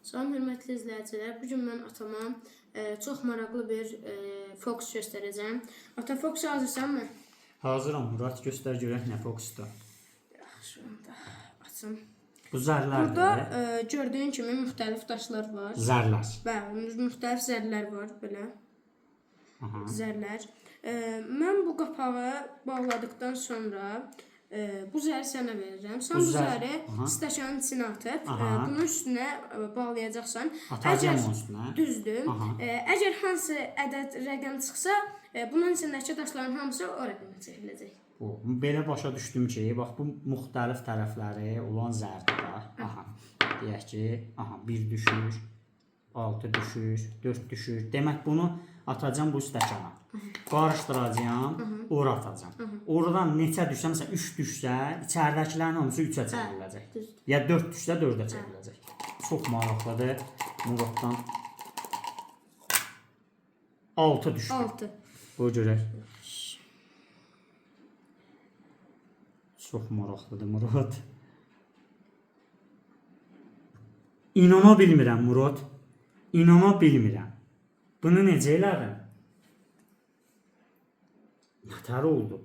Salam hörmətli izləyicilər. Bu gün mən atama çox maraqlı bir fokus göstərəcəm. Ata, fokusa hazırsanmı? Hazıram Murat, göstər görək nə fokusdur. Şu anda açım. Bu zərlərdir. Burada gördüyün kimi müxtəlif daşlar var. Zərlər. Bəli, müxtəlif zərlər var belə. Aha. Zərlər. Mən bu qapağı bağladıktan sonra bu zəri sənə verirəm. Sən bu zəri stəkanın içinə atıb, bunun üstünə bağlayacaqsan. Atacağım onun üstünə. Düzdür. Əgər hansı ədəd rəqəm çıxsa, bunun içindəki daşların hamısı o rəqəmə çevriləcək. Belə başa düşdüm ki, bax bu müxtəlif tərəfləri olan zərdir. Aha. Deyək ki, aha 1 düşür, 6 düşür, 4 düşür. Demək bunu atacağım bu stəkana. Qarışdıracağam, ora atacağım. Oradan neçə düşsə, məsələn 3 düşsə, içəridəkilərin hamısı 3-ə çevriləcək. Ya 4 düşsə 4-ə çevriləcək. Çox maraqlıdır. Muratdan 6 düşür. 6. Bu görək. Çox maraqlıdır Murat. İnana bilmirəm Murat. İnana bilmirəm. Bunu necə elədim? Nətər oldu?